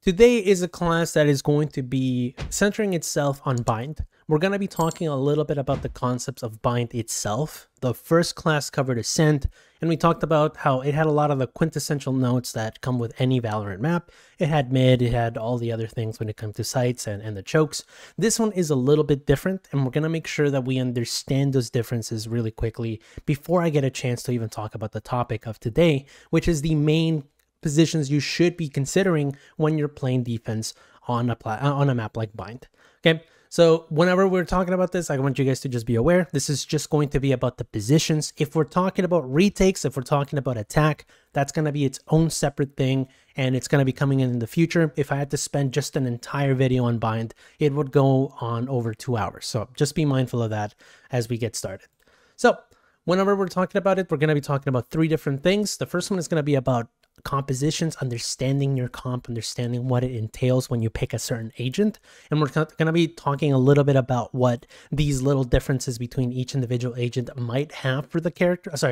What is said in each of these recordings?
Today is a class that is going to be centering itself on bind. We're going to be talking a little bit about the concepts of bind itself. The first class covered ascent, and we talked about how it had a lot of the quintessential notes that come with any Valorant map. It had mid, it had all the other things when it comes to sights and the chokes. This one is a little bit different, and we're going to make sure that we understand those differences really quickly before I get a chance to even talk about the topic of today, which is the main positions you should be considering when you're playing defense on a map like bind. Okay, so whenever we're talking about this, I want you guys to just be aware this is just going to be about the positions. If we're talking about retakes, if we're talking about attack, that's going to be its own separate thing, and it's going to be coming in the future. If I had to spend just an entire video on bind, it would go on over 2 hours, so just be mindful of that as we get started. So whenever we're talking about it, we're going to be talking about 3 different things. The first one is going to be about compositions, understanding your comp, understanding what it entails when you pick a certain agent. And we're going to be talking a little bit about what these little differences between each individual agent might have for the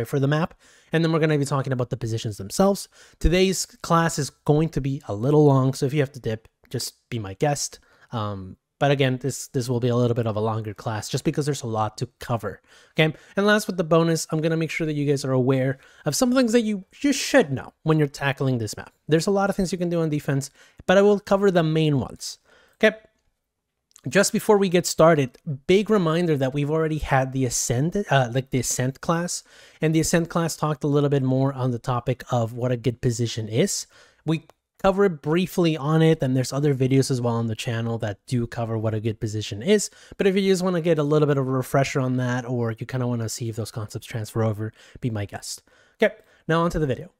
for the map. And then we're going to be talking about the positions themselves. Today's class is going to be a little long, so if you have to dip, just be my guest. But again, this will be a little bit of a longer class just because there's a lot to cover. Okay. And last with the bonus, I'm going to make sure that you guys are aware of some things that you just should know when you're tackling this map. There's a lot of things you can do on defense, but I will cover the main ones. Okay. Just before we get started, big reminder that we've already had the Ascent, the Ascent class, and the Ascent class talked a little bit more on the topic of what a good position is. We cover it briefly on it, and there's other videos as well on the channel that do cover what a good position is. But if you just want to get a little bit of a refresher on that, or you kind of want to see if those concepts transfer over, be my guest. Okay, now onto the video.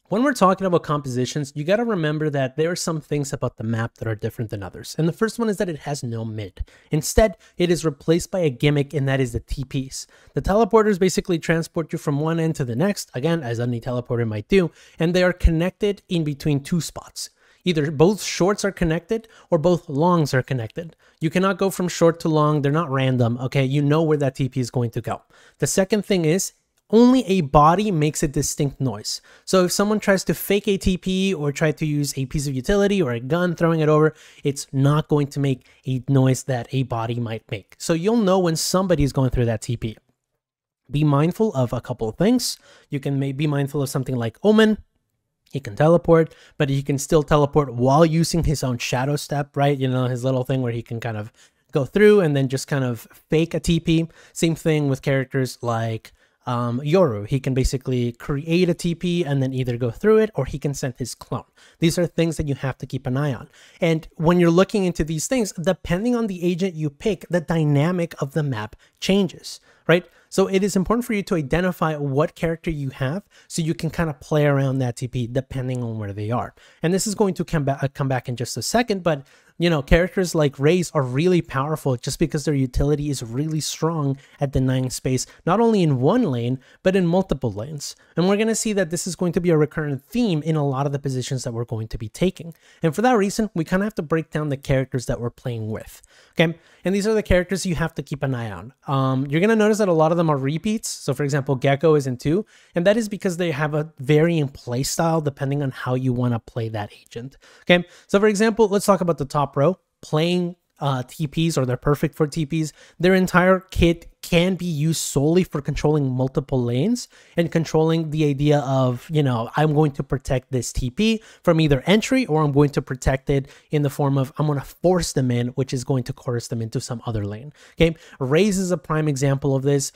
When we're talking about compositions, you got to remember that there are some things about the map that are different than others. And the first one is that it has no mid. Instead, it is replaced by a gimmick, and that is the TPs. The teleporters basically transport you from one end to the next, again, as any teleporter might do, and they are connected in between 2 spots. Either both shorts are connected or both longs are connected. You cannot go from short to long. They're not random, okay? You know where that TP is going to go. The second thing is, only a body makes a distinct noise. So if someone tries to fake a TP or try to use a piece of utility or a gun throwing it over, it's not going to make a noise that a body might make. So you'll know when somebody is going through that TP. Be mindful of a couple of things. You can be mindful of something like Omen. He can teleport, but he can still teleport while using his own shadow step, right? You know, his little thing where he can kind of go through and then just kind of fake a TP. Same thing with characters like Yoru. He can basically create a TP and then either go through it or he can send his clone. These are things that you have to keep an eye on. And when you're looking into these things, depending on the agent you pick, the dynamic of the map changes, right? So it is important for you to identify what character you have so you can kind of play around that TP depending on where they are. And this is going to come back in just a second, but you know, characters like Raze are really powerful just because their utility is really strong at denying space, not only in one lane, but in multiple lanes. And we're going to see that this is going to be a recurrent theme in a lot of the positions that we're going to be taking. And for that reason, we kind of have to break down the characters that we're playing with. Okay. And these are the characters you have to keep an eye on. You're going to notice that a lot of them are repeats. So for example, Gecko is in 2, and that is because they have a varying play style depending on how you want to play that agent. Okay. So for example, let's talk about the top row playing TPs, or they're perfect for TPs. Their entire kit can be used solely for controlling multiple lanes and controlling the idea of, you know, I'm going to protect this TP from either entry, or I'm going to protect it in the form of I'm going to force them in, which is going to coerce them into some other lane. Okay, Raze is a prime example of this.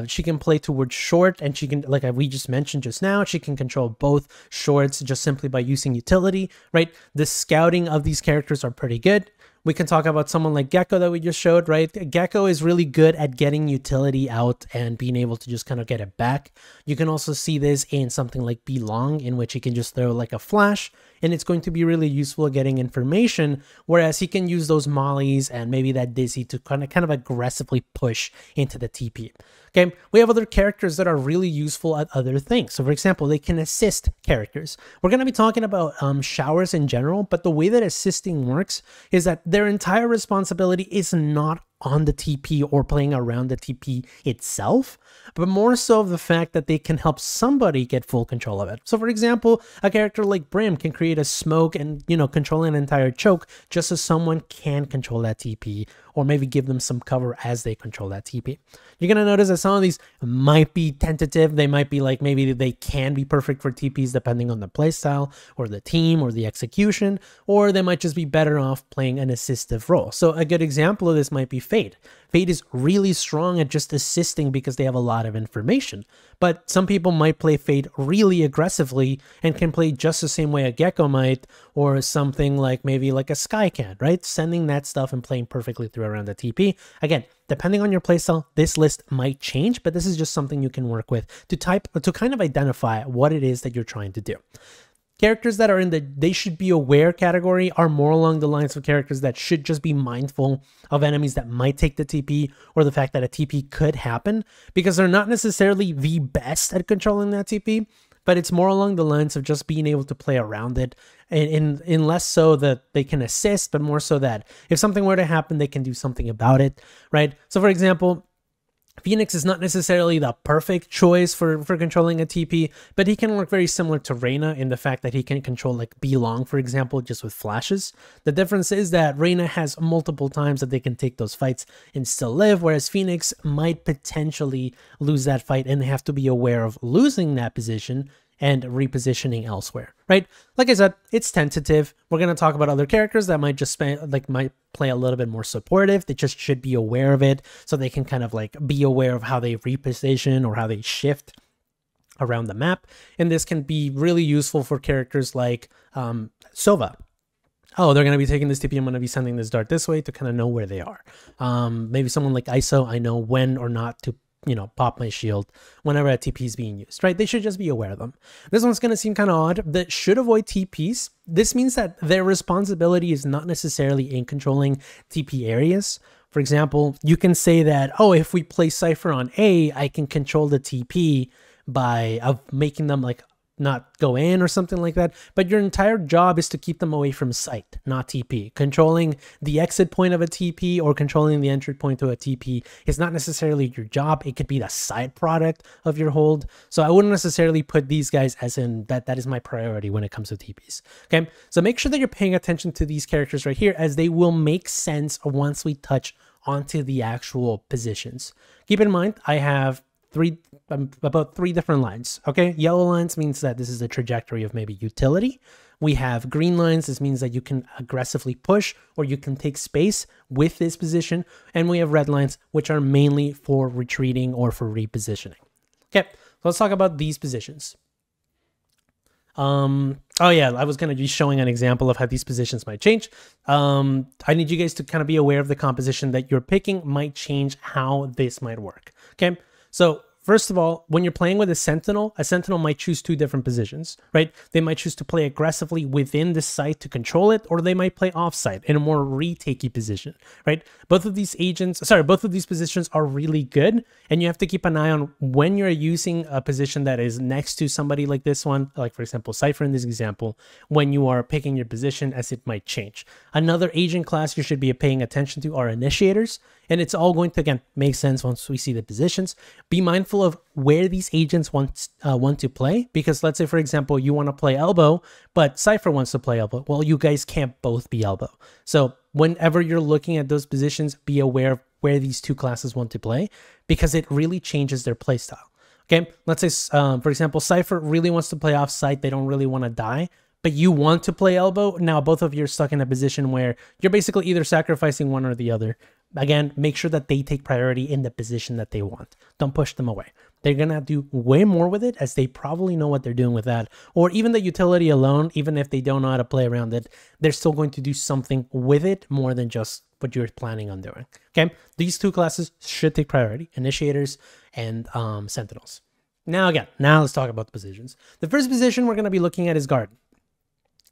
She can play towards short, and she can, like we just mentioned just now, she can control both shorts just simply by using utility, right? The scouting of these characters are pretty good. We can talk about someone like Gecko that we just showed, right? Gecko is really good at getting utility out and being able to just kind of get it back. You can also see this in something like Belong, in which he can just throw like a flash, and it's going to be really useful at getting information, whereas he can use those mollies and maybe that Dizzy to kind of aggressively push into the TP. Okay, we have other characters that are really useful at other things. So for example, they can assist characters. We're going to be talking about showers in general, but the way that assisting works is that their entire responsibility is not on the TP or playing around the TP itself, but more so of the fact that they can help somebody get full control of it. So for example, a character like Brim can create a smoke and, you know, control an entire choke just so someone can control that TP, or maybe give them some cover as they control that TP. You're going to notice that some of these might be tentative. They might be like, maybe they can be perfect for TPs depending on the playstyle or the team or the execution, or they might just be better off playing an assistive role. So a good example of this might be Fade. Fade is really strong at just assisting because they have a lot of information. But some people might play Fade really aggressively and can play just the same way a Gecko might, or something like maybe like a Sky can, right? Sending that stuff and playing perfectly through around the TP. Again, depending on your playstyle, this list might change, but this is just something you can work with to kind of identify what it is that you're trying to do. Characters that are in the they should be aware category are more along the lines of characters that should just be mindful of enemies that might take the TP, or the fact that a TP could happen, because they're not necessarily the best at controlling that TP, but it's more along the lines of just being able to play around it, in less so that they can assist, but more so that if something were to happen, they can do something about it, right? So for example, Phoenix is not necessarily the perfect choice for controlling a TP, but he can work very similar to Reyna in the fact that he can control like B-Long, for example, just with flashes. The difference is that Reyna has multiple times that they can take those fights and still live, whereas Phoenix might potentially lose that fight and have to be aware of losing that position and repositioning elsewhere, right? Like I said, it's tentative. We're going to talk about other characters that might just might play a little bit more supportive. They just should be aware of it, so they can kind of like be aware of how they reposition or how they shift around the map. And this can be really useful for characters like Sova. Oh, they're going to be taking this TP. I'm going to be sending this dart this way to kind of know where they are. Maybe someone like ISO, I know when or not to, you know, pop my shield whenever a TP is being used, right? They should just be aware of them. This one's going to seem kind of odd. That should avoid TPs. This means that their responsibility is not necessarily in controlling TP areas. For example, you can say that, oh, if we play Cypher on A, I can control the TP by making them like not go in or something like that, but your entire job is to keep them away from sight, not TP. Controlling the exit point of a TP or controlling the entry point to a TP is not necessarily your job. It could be the side product of your hold. So I wouldn't necessarily put these guys as in that is my priority when it comes to TPs. Okay, so make sure that you're paying attention to these characters right here, as they will make sense once we touch onto the actual positions. Keep in mind, I have about three different lines. Okay, yellow lines means that this is the trajectory of maybe utility. We have green lines. This means that you can aggressively push or you can take space with this position. And we have red lines, which are mainly for retreating or for repositioning. Okay, so let's talk about these positions. Oh yeah, I was going to be showing an example of how these positions might change. I need you guys to kind of be aware of the composition that you're picking might change how this might work. Okay. So first of all, when you're playing with a Sentinel might choose two different positions, right? They might choose to play aggressively within the site to control it, or they might play off-site in a more retakey position, right? Both of these positions are really good, and you have to keep an eye on when you're using a position that is next to somebody like this one, like for example, Cypher in this example, when you are picking your position, as it might change. Another agent class you should be paying attention to are initiators, and it's all going to, again, make sense once we see the positions. Be mindful of where these agents want to play, because let's say, for example, you want to play elbow, but Cypher wants to play elbow. Well, you guys can't both be elbow. So whenever you're looking at those positions, be aware of where these two classes want to play, because it really changes their play style. Okay, let's say, for example, Cypher really wants to play off-site. They don't really want to die, but you want to play elbow. Now, both of you are stuck in a position where you're basically either sacrificing one or the other. Again, make sure that they take priority in the position that they want. Don't push them away. They're going to do way more with it, as they probably know what they're doing with that. Or even the utility alone, even if they don't know how to play around it, they're still going to do something with it more than just what you're planning on doing. Okay, these two classes should take priority: initiators and sentinels. Now let's talk about the positions. The first position we're going to be looking at is Garden.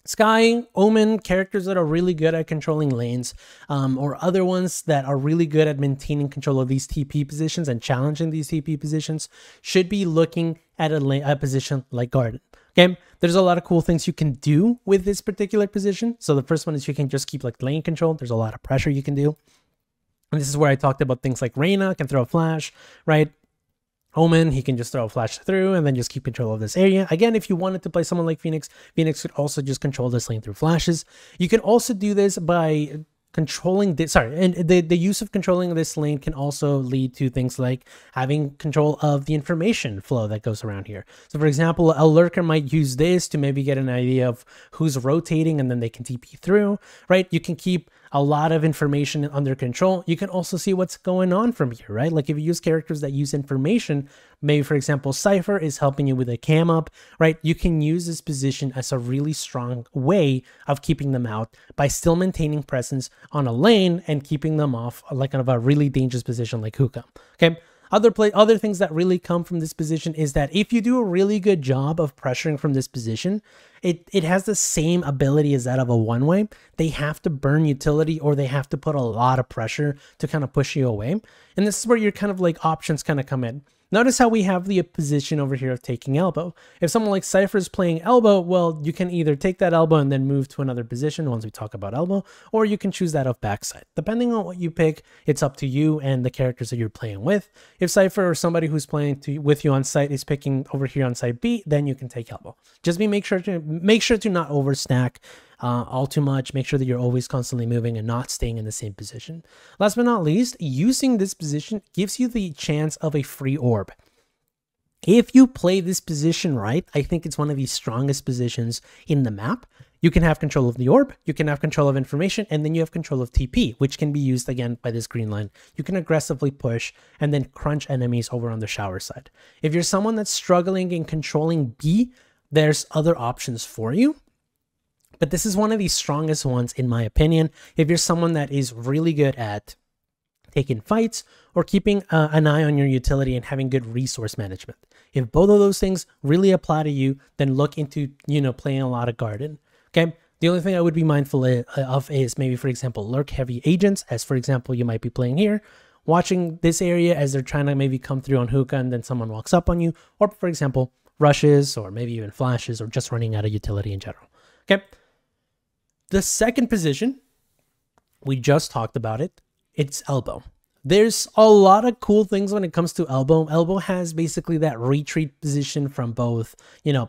Sky, Omen, characters that are really good at controlling lanes, or other ones that are really good at maintaining control of these TP positions and challenging these TP positions, should be looking at a position like Garden. Okay, there's a lot of cool things you can do with this particular position. So the first one is you can just keep like lane control. There's a lot of pressure you can do. And this is where I talked about things like Reyna can throw a flash, right? Omen, he can just throw a flash through and then just keep control of this area. Again, if you wanted to play someone like Phoenix, Phoenix could also just control this lane through flashes. You can also do this by controlling this, and the use of controlling this lane can also lead to things like having control of the information flow that goes around here. So for example, a lurker might use this to maybe get an idea of who's rotating and then they can TP through, right? You can keep a lot of information under control. You can also see what's going on from here, right? Like if you use characters that use information, maybe for example, Cypher is helping you with a cam up, right? You can use this position as a really strong way of keeping them out by still maintaining presence on a lane and keeping them off like kind of a really dangerous position like Hookah, okay? Other things that really come from this position is that if you do a really good job of pressuring from this position, it has the same ability as that of a one-way. They have to burn utility or they have to put a lot of pressure to kind of push you away. And this is where your kind of like options kind of come in. Notice how we have the position over here of taking elbow. If someone like Cypher is playing elbow, well, you can either take that elbow and then move to another position once we talk about elbow, or you can choose that of backside. Depending on what you pick, it's up to you and the characters that you're playing with. If Cypher or somebody who's playing with you on site is picking over here on side B, then you can take elbow. Just make sure to not overstack all too much. Make sure that you're always constantly moving and not staying in the same position. Last but not least, using this position gives you the chance of a free orb. If you play this position right, I think it's one of the strongest positions in the map. You can have control of the orb, you can have control of information, and then you have control of TP, which can be used again by this green line. You can aggressively push and then crunch enemies over on the shower side. If you're someone that's struggling in controlling B, there's other options for you. But this is one of the strongest ones in my opinion. If you're someone that is really good at taking fights or keeping an eye on your utility and having good resource management. If both of those things really apply to you, then look into, playing a lot of Garden. Okay. The only thing I would be mindful of is maybe, for example, lurk heavy agents, as for example, you might be playing here, watching this area as they're trying to maybe come through on hookah and then someone walks up on you, or for example, rushes or maybe even flashes or just running out of utility in general. Okay. The second position, we just talked about it, it's elbow. There's a lot of cool things when it comes to elbow. Elbow has basically that retreat position from both,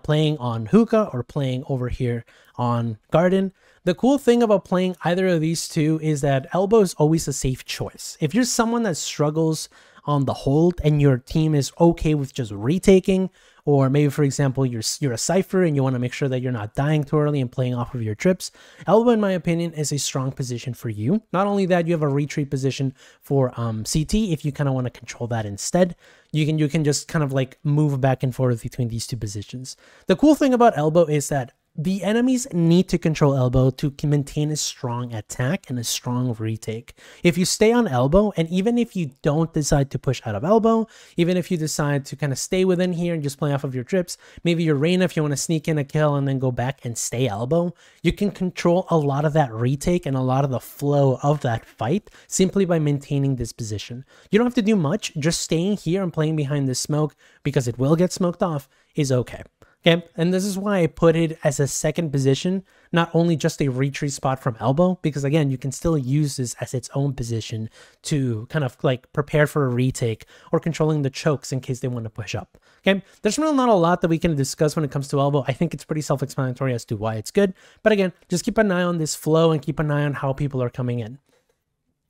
playing on hookah or playing over here on Garden. The cool thing about playing either of these two is that elbow is always a safe choice. If you're someone that struggles on the hold and your team is okay with just retaking, or maybe for example you're a Cypher and you want to make sure that you're not dying too early and playing off of your trips, elbow in my opinion is a strong position for you. Not only that, you have a retreat position for CT if you kind of want to control that instead. You can just kind of like move back and forth between these two positions. The cool thing about elbow is that the enemies need to control elbow to maintain a strong attack and a strong retake. If you stay on elbow, and even if you don't decide to push out of elbow, even if you decide to kind of stay within here and just play off of your trips, maybe your Reyna if you want to sneak in a kill and then go back and stay elbow, you can control a lot of that retake and a lot of the flow of that fight simply by maintaining this position. You don't have to do much, just staying here and playing behind this smoke, because it will get smoked off, is okay. Okay, and this is why I put it as a second position, not only just a retreat spot from elbow, because again, you can still use this as its own position to kind of like prepare for a retake or controlling the chokes in case they want to push up. Okay, there's really not a lot that we can discuss when it comes to elbow. I think it's pretty self-explanatory as to why it's good. But again, just keep an eye on this flow and keep an eye on how people are coming in.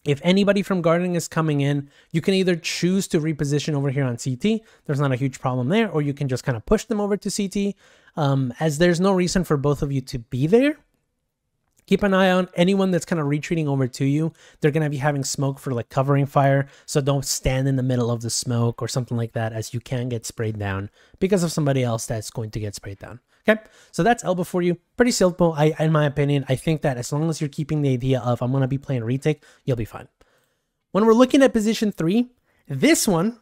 If anybody from Gardening is coming in, you can either choose to reposition over here on CT. There's not a huge problem there, or you can just kind of push them over to CT. As there's no reason for both of you to be there. Keep an eye on anyone that's kind of retreating over to you. They're going to be having smoke for like covering fire. So don't stand in the middle of the smoke or something like that, as you can get sprayed down because of somebody else that's going to get sprayed down. Okay, so that's elbow for you. Pretty simple, in my opinion. I think that as long as you're keeping the idea of I'm going to be playing retake, you'll be fine. When we're looking at position 3, this one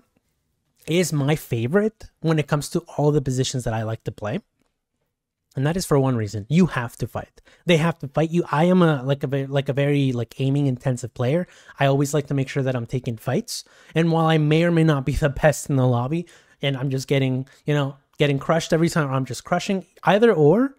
is my favorite when it comes to all the positions that I like to play. And that is for one reason. You have to fight. They have to fight you. I am a very aiming intensive player. I always like to make sure that I'm taking fights. And while I may or may not be the best in the lobby, and I'm just getting, getting crushed every time, or I'm just crushing, either or,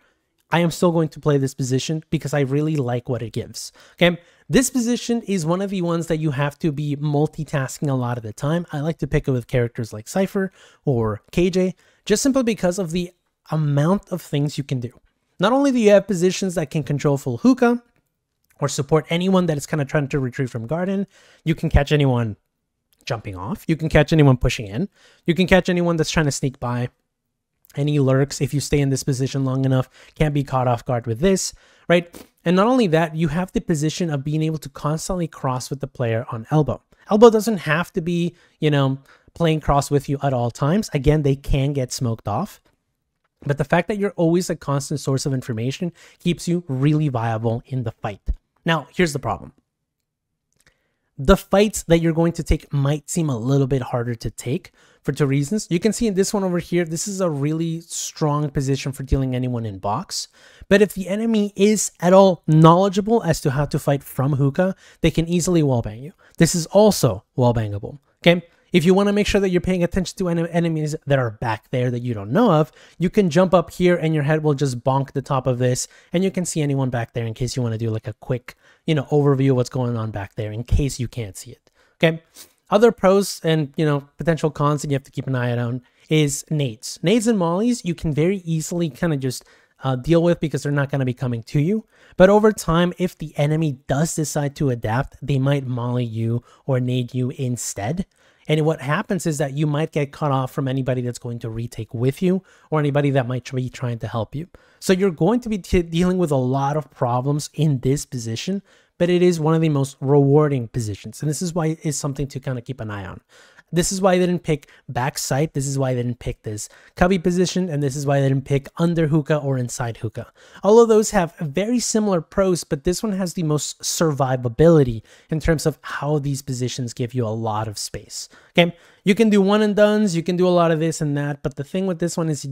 I am still going to play this position because I really like what it gives. Okay, this position is one of the ones that you have to be multitasking a lot of the time. I like to pick it with characters like Cypher or KJ, just simply because of the amount of things you can do. Not only do you have positions that can control full hookah or support anyone that is kind of trying to retreat from garden, you can catch anyone jumping off, you can catch anyone pushing in, you can catch anyone that's trying to sneak by. Any lurks, if you stay in this position long enough, can't be caught off guard with this, right? And not only that, you have the position of being able to constantly cross with the player on elbow. Elbow doesn't have to be, you know, playing cross with you at all times. Again, they can get smoked off. But the fact that you're always a constant source of information keeps you really viable in the fight. Now, here's the problem. The fights that you're going to take might seem a little bit harder to take for two reasons. You can see in this one over here, this is a really strong position for dealing anyone in box. But if the enemy is at all knowledgeable as to how to fight from hookah, they can easily wallbang you. This is also wallbangable, okay? If you want to make sure that you're paying attention to enemies that are back there that you don't know of, you can jump up here and your head will just bonk the top of this and you can see anyone back there in case you want to do like a quick, you know, overview of what's going on back there in case you can't see it. Okay. Other pros and, you know, potential cons that you have to keep an eye out on is nades. Nades and mollies you can very easily kind of just deal with because they're not going to be coming to you. But over time, if the enemy does decide to adapt, they might molly you or nade you instead. And what happens is that you might get cut off from anybody that's going to retake with you or anybody that might be trying to help you. So you're going to be dealing with a lot of problems in this position, but it is one of the most rewarding positions. And this is why it's something to kind of keep an eye on. This is why they didn't pick back sight. This is why they didn't pick this cubby position. And this is why they didn't pick under hookah or inside hookah. All of those have very similar pros, but this one has the most survivability in terms of how these positions give you a lot of space. Okay, you can do one and dones. You can do a lot of this and that. But the thing with this one is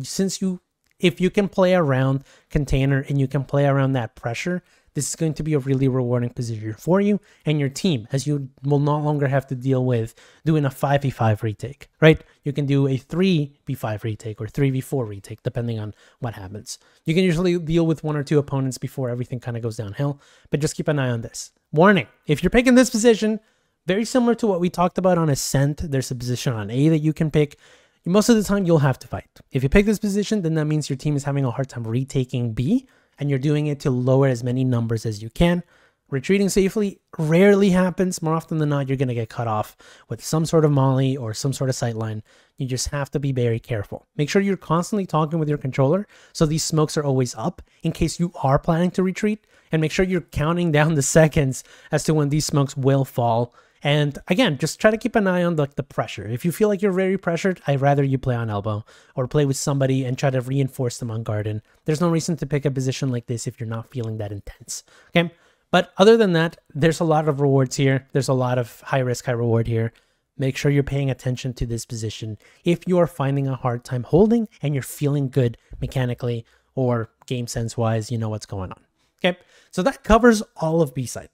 if you can play around container and you can play around that pressure, this is going to be a really rewarding position for you and your team, as you will no longer have to deal with doing a 5v5 retake, right? You can do a 3v5 retake or 3v4 retake, depending on what happens. You can usually deal with one or two opponents before everything kind of goes downhill, but just keep an eye on this. Warning, if you're picking this position, very similar to what we talked about on Ascent, there's a position on A that you can pick. Most of the time, you'll have to fight. If you pick this position, then that means your team is having a hard time retaking B, and you're doing it to lower as many numbers as you can. Retreating safely rarely happens. More often than not, you're going to get cut off with some sort of molly or some sort of sightline. You just have to be very careful. Make sure you're constantly talking with your controller so these smokes are always up in case you are planning to retreat, and make sure you're counting down the seconds as to when these smokes will fall. And again, just try to keep an eye on the pressure. If you feel like you're very pressured, I'd rather you play on elbow or play with somebody and try to reinforce them on garden. There's no reason to pick a position like this if you're not feeling that intense. Okay, but other than that, there's a lot of rewards here. There's a lot of high risk, high reward here. Make sure you're paying attention to this position if you are finding a hard time holding and you're feeling good mechanically or game sense wise, you know what's going on. Okay, so that covers all of B-side.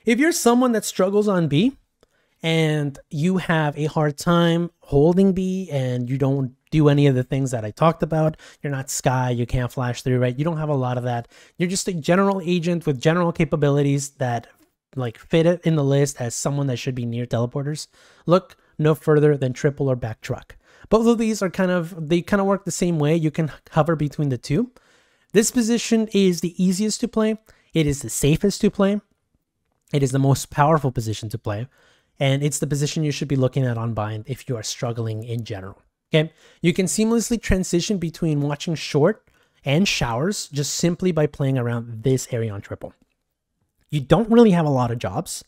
If you're someone that struggles on B and you have a hard time holding B and you don't do any of the things that I talked about, you're not Sky, you can't flash through, right? You don't have a lot of that. You're just a general agent with general capabilities that like fit it in the list as someone that should be near teleporters. Look no further than triple or back truck. Both of these are kind of work the same way. You can hover between the two. This position is the easiest to play. It is the safest to play. It is the most powerful position to play, and it's the position you should be looking at on bind if you are struggling in general. Okay, you can seamlessly transition between watching short and showers just simply by playing around this area on triple. You don't really have a lot of jobs.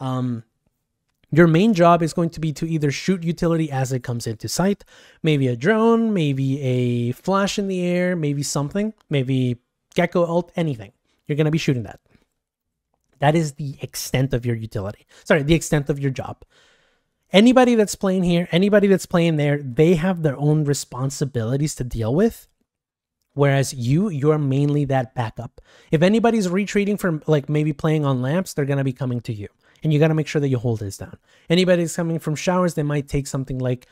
Your main job is going to be to either shoot utility as it comes into sight, maybe a drone, maybe a flash in the air, maybe something, maybe Gecko ult, anything. You're going to be shooting that. That is the extent of your utility. Sorry, the extent of your job. Anybody that's playing here, anybody that's playing there, they have their own responsibilities to deal with. Whereas you're mainly that backup. If anybody's retreating from like maybe playing on lamps, they're going to be coming to you. and you got to make sure that you hold this down. Anybody that's coming from showers, they might take something like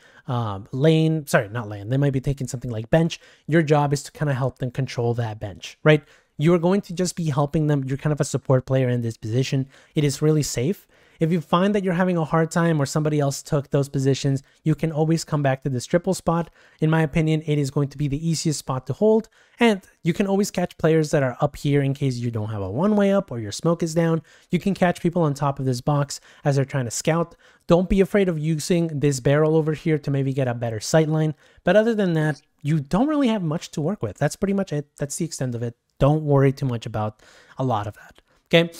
lane, sorry, not lane. They might be taking something like bench. Your job is to kind of help them control that bench, right? You are going to just be helping them. You're kind of a support player in this position. It is really safe. If you find that you're having a hard time or somebody else took those positions, you can always come back to this triple spot. In my opinion, it is going to be the easiest spot to hold. And you can always catch players that are up here in case you don't have a one-way up or your smoke is down. You can catch people on top of this box as they're trying to scout. Don't be afraid of using this barrel over here to maybe get a better sight line. But other than that, you don't really have much to work with. That's pretty much it. That's the extent of it. Don't worry too much about a lot of that. Okay.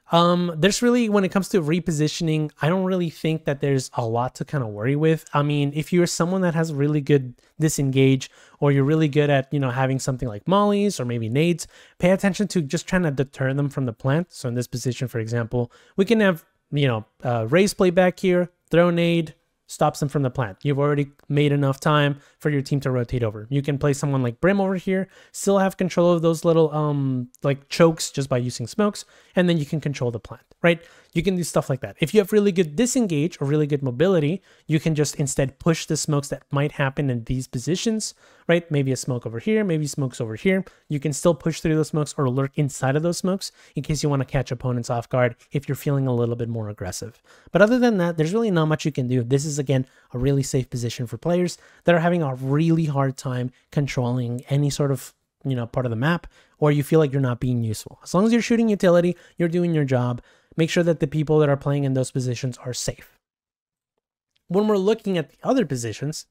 There's really, when it comes to repositioning, I don't really think that there's a lot to kind of worry with. I mean, if you're someone that has really good disengage, or you're really good at, you know, having something like mollies or maybe nades, pay attention to just trying to deter them from the plant. So in this position, for example, we can have, you know, raise play back here, throw nade, stops them from the plant. You've already made enough time for your team to rotate over. You can play someone like Brim over here, still have control of those little like chokes just by using smokes, and then you can control the plant, right? You can do stuff like that. If you have really good disengage or really good mobility, you can just instead push the smokes that might happen in these positions, right? Maybe a smoke over here, maybe smokes over here. You can still push through those smokes or lurk inside of those smokes in case you want to catch opponents off guard if you're feeling a little bit more aggressive. But other than that, there's really not much you can do. This is, again, a really safe position for players that are having a really hard time controlling any sort of, you know, part of the map, or you feel like you're not being useful. As long as you're shooting utility, you're doing your job. Make sure that the people that are playing in those positions are safe. When we're looking at the other positions,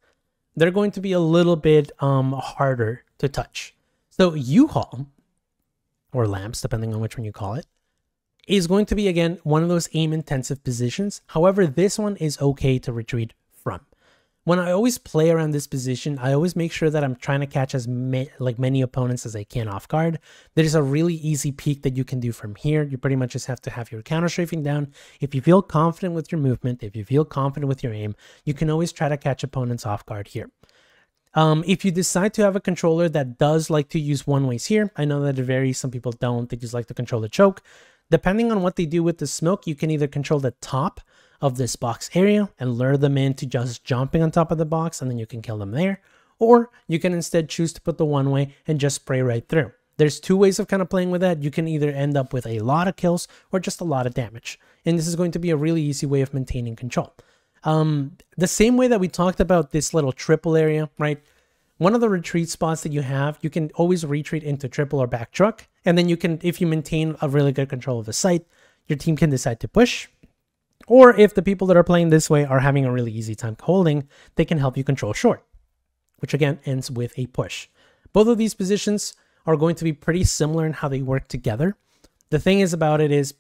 they're going to be a little bit harder to touch. So Uhall, or lamps, depending on which one you call it, is going to be, again, one of those aim-intensive positions. However, this one is okay to retreat from. When I always play around this position, I always make sure that I'm trying to catch as many opponents as I can off guard. There's a really easy peek that you can do from here. You pretty much just have to have your counter strafing down. If you feel confident with your movement, if you feel confident with your aim, you can always try to catch opponents off guard here. If you decide to have a controller that does like to use one-ways here, I know that it varies. Some people don't. They just like to control the choke. Depending on what they do with the smoke, you can either control the top of this box area and lure them into just jumping on top of the box, and then you can kill them there. Or you can instead choose to put the one-way and just spray right through. There's two ways of kind of playing with that. You can either end up with a lot of kills or just a lot of damage. And this is going to be a really easy way of maintaining control. The same way that we talked about this little triple area, right? One of the retreat spots that you have, you can always retreat into triple or back truck. And then you can, if you maintain a really good control of the site, your team can decide to push. Or if the people that are playing this way are having a really easy time holding, they can help you control short, which again ends with a push. Both of these positions are going to be pretty similar in how they work together. The thing is about it is,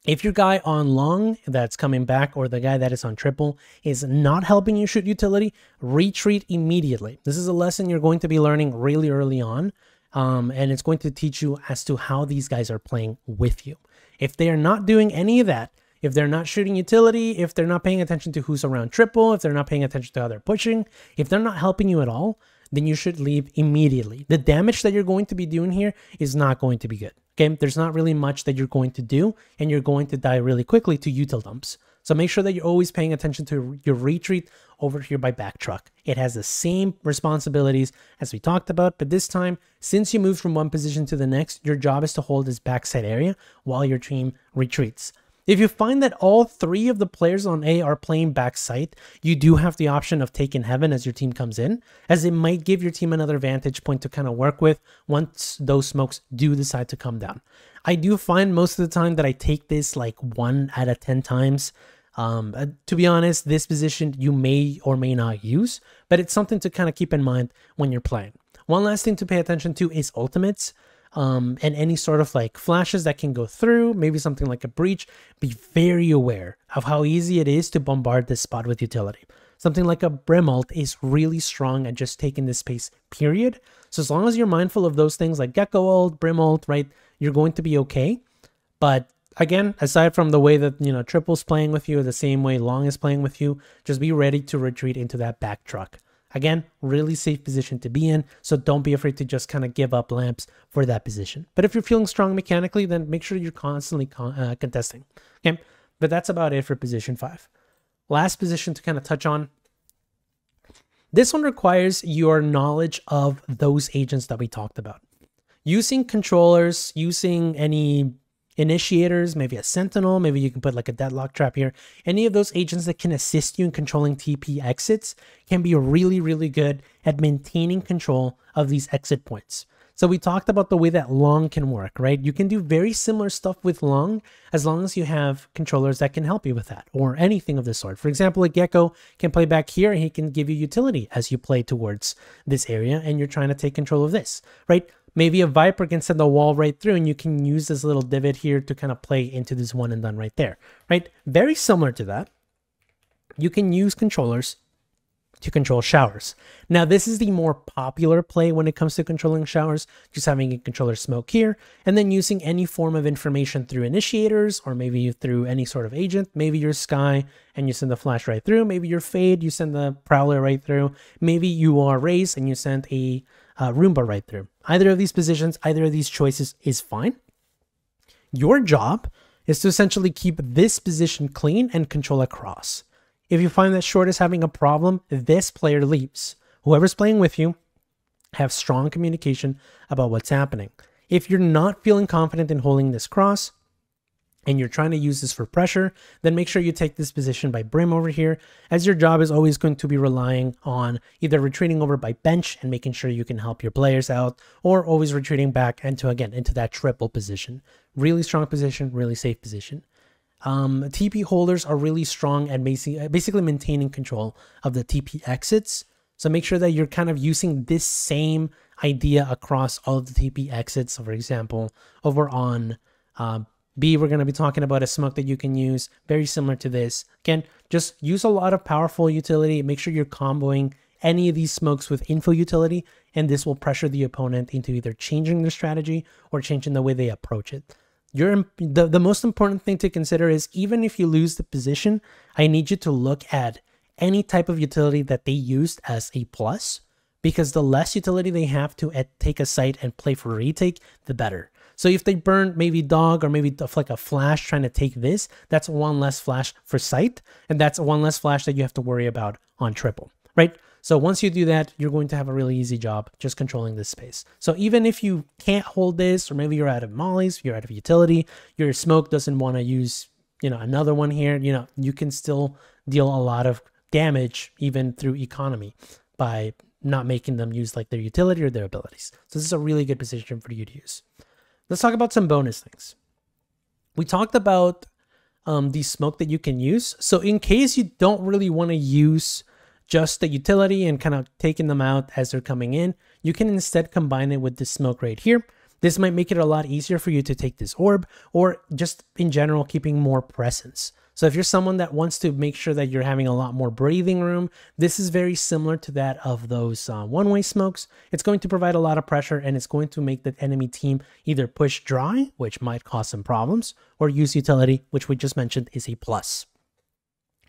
if your guy on long that's coming back or the guy that is on triple is not helping you shoot utility, retreat immediately. This is a lesson you're going to be learning really early on, and it's going to teach you as to how these guys are playing with you. If they are not doing any of that, if they're not shooting utility, if they're not paying attention to who's around triple, if they're not paying attention to how they're pushing, if they're not helping you at all, then you should leave immediately. The damage that you're going to be doing here is not going to be good. Okay, there's not really much that you're going to do, and you're going to die really quickly to util dumps. So make sure that you're always paying attention to your retreat over here by back truck. It has the same responsibilities as we talked about, but this time, since you moved from one position to the next, your job is to hold this backside area while your team retreats. If you find that all three of the players on A are playing backside, you do have the option of taking heaven as your team comes in, as it might give your team another vantage point to kind of work with once those smokes do decide to come down. I do find most of the time that I take this like 1 out of 10 times. To be honest, this position you may or may not use, but it's something to kind of keep in mind when you're playing. One last thing to pay attention to is ultimates. And any sort of like flashes that can go through, maybe something like a breach. Be very aware of how easy it is to bombard this spot with utility. Something like a Brim ult is really strong at just taking this space, period. So as long as you're mindful of those things like Gecko ult, Brim ult, right, you're going to be okay. But again, aside from the way that, you know, Triple's playing with you, the same way Long is playing with you, just be ready to retreat into that back truck. Again, really safe position to be in, so don't be afraid to just kind of give up lamps for that position. But if you're feeling strong mechanically, then make sure you're constantly contesting. Okay, But that's about it for position 5. Last position to kind of touch on. This one requires your knowledge of those agents that we talked about. Using controllers, using any initiators, maybe a sentinel, maybe you can put like a deadlock trap here. Any of those agents that can assist you in controlling TP exits can be really, really good at maintaining control of these exit points. So we talked about the way that long can work, right? You can do very similar stuff with long as long as you have controllers that can help you with that or anything of this sort. For example, a Gecko can play back here and he can give you utility as you play towards this area and you're trying to take control of this, right? Maybe a Viper can send a wall right through and you can use this little divot here to kind of play into this one and done right there, right? Very similar to that. You can use controllers to control showers. Now, this is the more popular play when it comes to controlling showers, just having a controller smoke here, and then using any form of information through initiators, or maybe through any sort of agent. Maybe you're Sky and you send the flash right through. Maybe you're Fade, you send the Prowler right through. Maybe you are Raze and you send a Roomba right through. Either of these positions, either of these choices is fine. Your job is to essentially keep this position clean and control across. If you find that short is having a problem, this player leaves. Whoever's playing with you, have strong communication about what's happening. If you're not feeling confident in holding this cross, and you're trying to use this for pressure, then make sure you take this position by Brim over here, as your job is always going to be relying on either retreating over by bench and making sure you can help your players out, or always retreating back into that triple position. Really strong position, really safe position. TP holders are really strong at basically maintaining control of the TP exits. So make sure that you're kind of using this same idea across all of the TP exits. So for example, over on B, we're going to be talking about a smoke that you can use very similar to this. Again, just use a lot of powerful utility. Make sure you're comboing any of these smokes with info utility, and this will pressure the opponent into either changing their strategy or changing the way they approach it. The most important thing to consider is even if you lose the position, I need you to look at any type of utility that they used as a plus, because the less utility they have to take a site and play for retake, the better. So if they burn maybe dog or maybe like a flash trying to take this, that's one less flash for sight, and that's one less flash that you have to worry about on triple, right? So once you do that, you're going to have a really easy job just controlling this space. So even if you can't hold this, or maybe you're out of mollies, you're out of utility, your smoke doesn't want to use, another one here, you can still deal a lot of damage even through economy by not making them use like their utility or their abilities. So this is a really good position for you to use. Let's talk about some bonus things. We talked about the smoke that you can use. So in case you don't really want to use just the utility and kind of taking them out as they're coming in, you can instead combine it with this smoke right here. This might make it a lot easier for you to take this orb, or just in general keeping more presence. So if you're someone that wants to make sure that you're having a lot more breathing room, this is very similar to that of those one-way smokes. It's going to provide a lot of pressure, and it's going to make the enemy team either push dry, which might cause some problems, or use utility, which we just mentioned is a plus.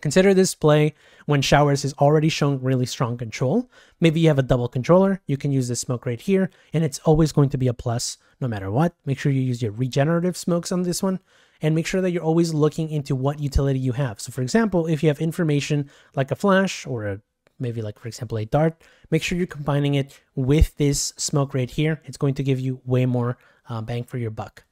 Consider this play when Showers is already showing really strong control. Maybe you have a double controller. You can use this smoke right here, and it's always going to be a plus no matter what. Make sure you use your regenerative smokes on this one, and make sure that you're always looking into what utility you have. So for example, if you have information like a flash or maybe like, for example, a dart, make sure you're combining it with this smoke right here. It's going to give you way more bang for your buck.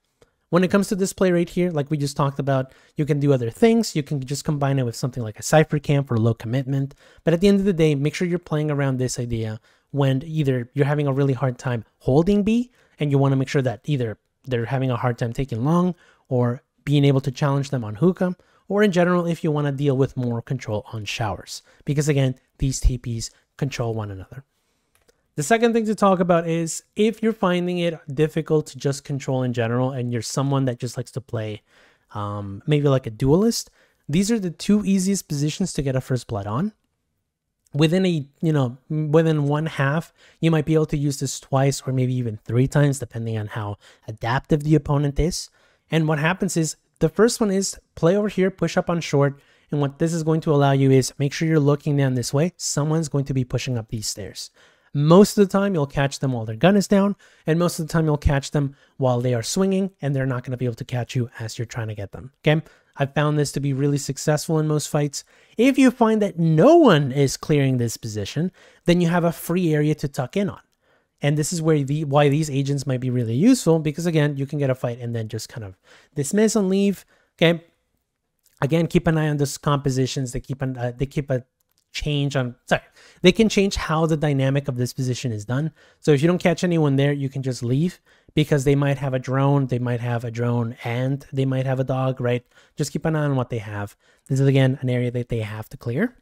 When it comes to this play right here, like we just talked about, you can do other things. You can just combine it with something like a Cypher Camp for low commitment. But at the end of the day, make sure you're playing around this idea when either you're having a really hard time holding B, and you want to make sure that either they're having a hard time taking long, or being able to challenge them on hookah, or in general, if you want to deal with more control on Showers. Because again, these TPs control one another. The second thing to talk about is if you're finding it difficult to just control in general, and you're someone that just likes to play maybe like a duelist, these are the two easiest positions to get a first blood on. Within within one half, you might be able to use this twice or maybe even 3 times, depending on how adaptive the opponent is. And what happens is the first one is play over here, push up on short. And what this is going to allow you is make sure you're looking down this way. Someone's going to be pushing up these stairs. Most of the time, you'll catch them while their gun is down, and most of the time, you'll catch them while they are swinging, and they're not going to be able to catch you as you're trying to get them. Okay, I've found this to be really successful in most fights. If you find that no one is clearing this position, then you have a free area to tuck in on. And this is where why these agents might be really useful, because again, you can get a fight and then just kind of dismiss and leave. Okay. Again, keep an eye on those compositions. They keep a change on, they can change how the dynamic of this position is done. So if you don't catch anyone there, you can just leave, because they might have a drone, and they might have a dog, right? Just keep an eye on what they have. This is again an area that they have to clear,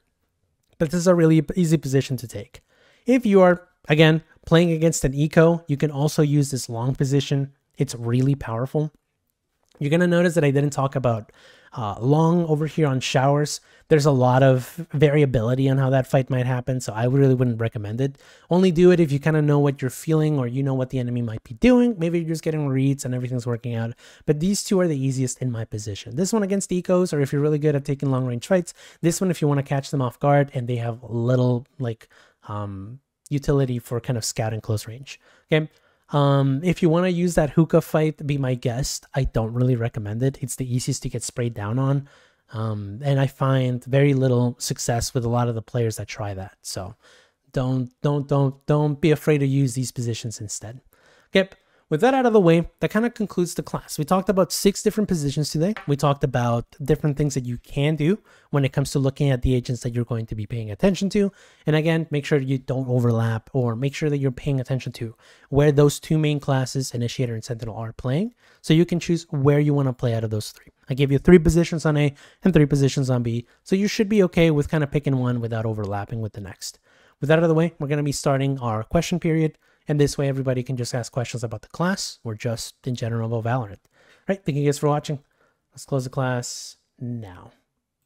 but this is a really easy position to take. If you are, again, playing against an eco, you can also use this long position. It's really powerful. You're going to notice that I didn't talk about long over here on showers. There's a lot of variability on how that fight might happen, so I really wouldn't recommend it. Only do it if you kind of know what you're feeling, or you know what the enemy might be doing. Maybe you're just getting reads and everything's working out. But these two are the easiest in my position. This one against ecos, or if you're really good at taking long range fights. This one if you want to catch them off guard and they have little like utility for kind of scouting close range. Okay. If you want to use that hookah fight, be my guest. I don't really recommend it. It's the easiest to get sprayed down on. And I find very little success with a lot of the players that try that. So don't be afraid to use these positions instead. Okay. With that out of the way, that kind of concludes the class. We talked about 6 different positions today. We talked about different things that you can do when it comes to looking at the agents that you're going to be paying attention to. And again, make sure you don't overlap, or make sure that you're paying attention to where those 2 main classes, Initiator and Sentinel, are playing. So you can choose where you want to play out of those 3. I gave you 3 positions on A and 3 positions on B. So you should be okay with kind of picking one without overlapping with the next. With that out of the way, we're going to be starting our question period. And this way, everybody can just ask questions about the class or just in general about Valorant. All right, thank you guys for watching. Let's close the class now.